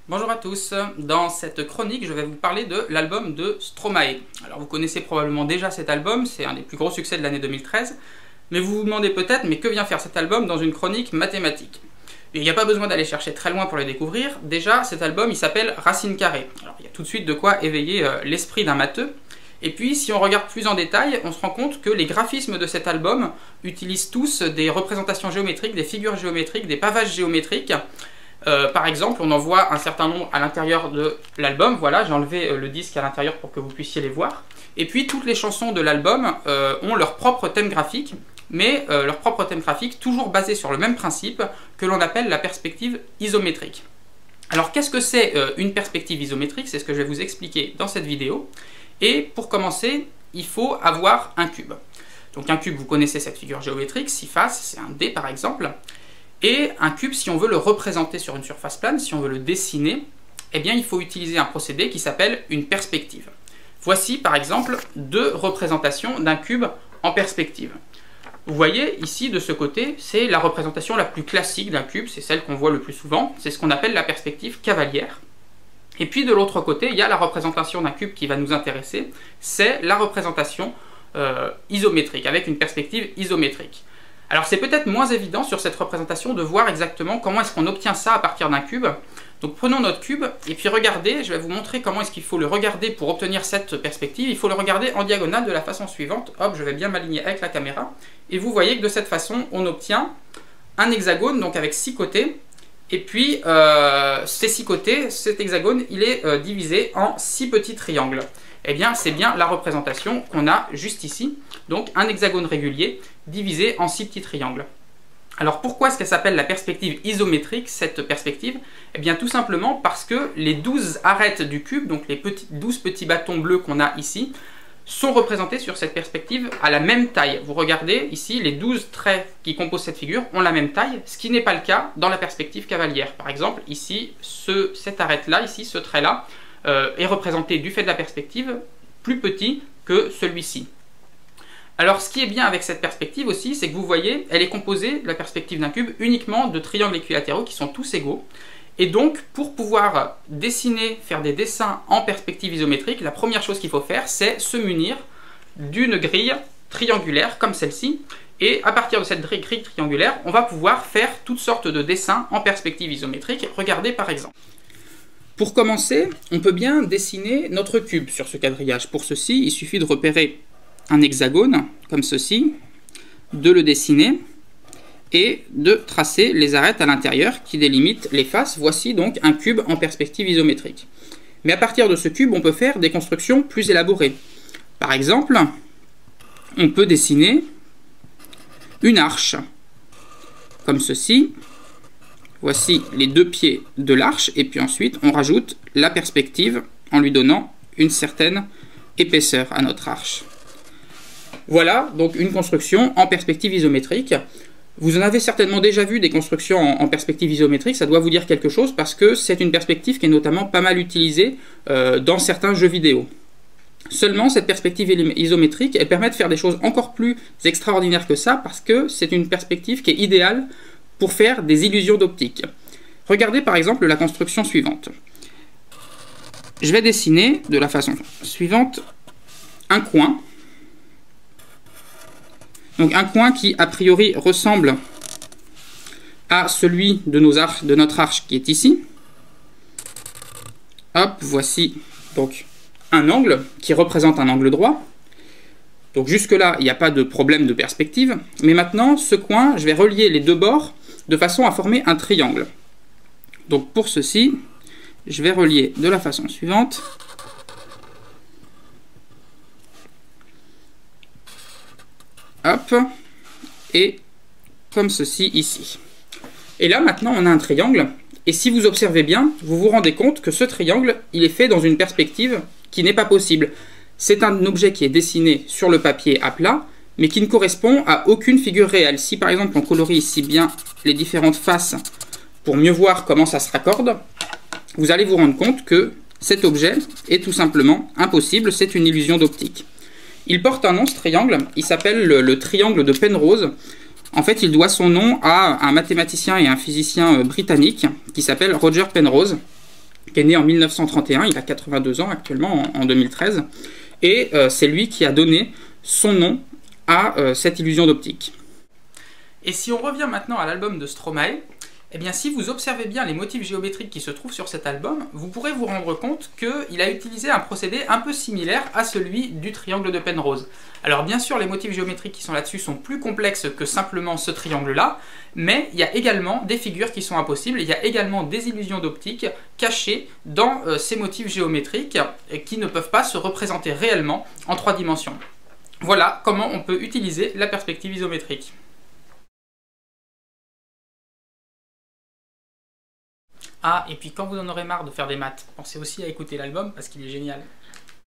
Bonjour à tous, dans cette chronique je vais vous parler de l'album de Stromae. Alors vous connaissez probablement déjà cet album, c'est un des plus gros succès de l'année 2013, mais vous vous demandez peut-être, mais que vient faire cet album dans une chronique mathématique? Et il n'y a pas besoin d'aller chercher très loin pour le découvrir, déjà cet album il s'appelle Racine carrée. Alors il y a tout de suite de quoi éveiller l'esprit d'un matheux, et puis si on regarde plus en détail, on se rend compte que les graphismes de cet album utilisent tous des représentations géométriques, des figures géométriques, des pavages géométriques. Par exemple, on en voit un certain nombre à l'intérieur de l'album. Voilà, j'ai enlevé le disque à l'intérieur pour que vous puissiez les voir. Et puis, toutes les chansons de l'album ont leur propre thème graphique, mais leur propre thème graphique toujours basé sur le même principe que l'on appelle la perspective isométrique. Alors, qu'est-ce que c'est une perspective isométrique? C'est ce que je vais vous expliquer dans cette vidéo. Et pour commencer, il faut avoir un cube. Donc un cube, vous connaissez cette figure géométrique, 6 faces, c'est un dé par exemple. Et un cube, si on veut le représenter sur une surface plane, si on veut le dessiner, eh bien il faut utiliser un procédé qui s'appelle une perspective. Voici par exemple deux représentations d'un cube en perspective. Vous voyez ici de ce côté, c'est la représentation la plus classique d'un cube, c'est celle qu'on voit le plus souvent, c'est ce qu'on appelle la perspective cavalière. Et puis de l'autre côté, il y a la représentation d'un cube qui va nous intéresser, c'est la représentation isométrique, avec une perspective isométrique. Alors c'est peut-être moins évident sur cette représentation de voir exactement comment est-ce qu'on obtient ça à partir d'un cube. Donc prenons notre cube et puis regardez, je vais vous montrer comment est-ce qu'il faut le regarder pour obtenir cette perspective. Il faut le regarder en diagonale de la façon suivante. Hop, je vais bien m'aligner avec la caméra. Et vous voyez que de cette façon, on obtient un hexagone, donc avec 6 côtés. Et puis ces 6 côtés, cet hexagone, il est divisé en 6 petits triangles. Eh bien, c'est bien la représentation qu'on a juste ici. Donc un hexagone régulier divisé en 6 petits triangles. Alors pourquoi est-ce qu'elle s'appelle la perspective isométrique, cette perspective? Eh bien tout simplement parce que les 12 arêtes du cube, donc les 12 petits bâtons bleus qu'on a ici, sont représentés sur cette perspective à la même taille. Vous regardez ici, les 12 traits qui composent cette figure ont la même taille, ce qui n'est pas le cas dans la perspective cavalière. Par exemple, ici, cette arête-là, ici, ce trait-là, est représenté du fait de la perspective plus petit que celui-ci. Alors ce qui est bien avec cette perspective aussi, c'est que vous voyez, elle est composée, la perspective d'un cube, uniquement de triangles équilatéraux qui sont tous égaux. Et donc, pour pouvoir dessiner, faire des dessins en perspective isométrique, la première chose qu'il faut faire, c'est se munir d'une grille triangulaire comme celle-ci. Et à partir de cette grille triangulaire, on va pouvoir faire toutes sortes de dessins en perspective isométrique. Regardez par exemple. Pour commencer, on peut bien dessiner notre cube sur ce quadrillage. Pour ceci, il suffit de repérer un hexagone, comme ceci, de le dessiner et de tracer les arêtes à l'intérieur qui délimitent les faces. Voici donc un cube en perspective isométrique. Mais à partir de ce cube, on peut faire des constructions plus élaborées. Par exemple, on peut dessiner une arche, comme ceci. Voici les deux pieds de l'arche, et puis ensuite on rajoute la perspective en lui donnant une certaine épaisseur à notre arche. Voilà donc une construction en perspective isométrique. Vous en avez certainement déjà vu des constructions en perspective isométrique, ça doit vous dire quelque chose parce que c'est une perspective qui est notamment pas mal utilisée dans certains jeux vidéo. Seulement, cette perspective isométrique, elle permet de faire des choses encore plus extraordinaires que ça parce que c'est une perspective qui est idéale pour faire des illusions d'optique. Regardez par exemple la construction suivante. Je vais dessiner de la façon suivante un coin. Donc un coin qui a priori ressemble à celui de notre arche qui est ici. Hop, voici donc un angle qui représente un angle droit. Donc jusque là, il n'y a pas de problème de perspective. Mais maintenant, ce coin, je vais relier les deux bords de façon à former un triangle. Donc pour ceci, je vais relier de la façon suivante. Hop, et comme ceci ici. Et là maintenant on a un triangle, et si vous observez bien, vous vous rendez compte que ce triangle, il est fait dans une perspective qui n'est pas possible. C'est un objet qui est dessiné sur le papier à plat, mais qui ne correspond à aucune figure réelle. Si par exemple on colorie ici bien les différentes faces pour mieux voir comment ça se raccorde, vous allez vous rendre compte que cet objet est tout simplement impossible, c'est une illusion d'optique. Il porte un nom, ce triangle, il s'appelle le triangle de Penrose. En fait, il doit son nom à un mathématicien et un physicien britannique qui s'appelle Roger Penrose. qui est né en 1931, il a 82 ans actuellement, en 2013, et c'est lui qui a donné son nom à cette illusion d'optique. Et si on revient maintenant à l'album de Stromae, eh bien si vous observez bien les motifs géométriques qui se trouvent sur cet album, vous pourrez vous rendre compte qu'il a utilisé un procédé un peu similaire à celui du triangle de Penrose. Alors bien sûr, les motifs géométriques qui sont là-dessus sont plus complexes que simplement ce triangle-là, mais il y a également des figures qui sont impossibles, il y a également des illusions d'optique cachées dans ces motifs géométriques et qui ne peuvent pas se représenter réellement en 3 dimensions. Voilà comment on peut utiliser la perspective isométrique. Ah, et puis quand vous en aurez marre de faire des maths, pensez aussi à écouter l'album parce qu'il est génial.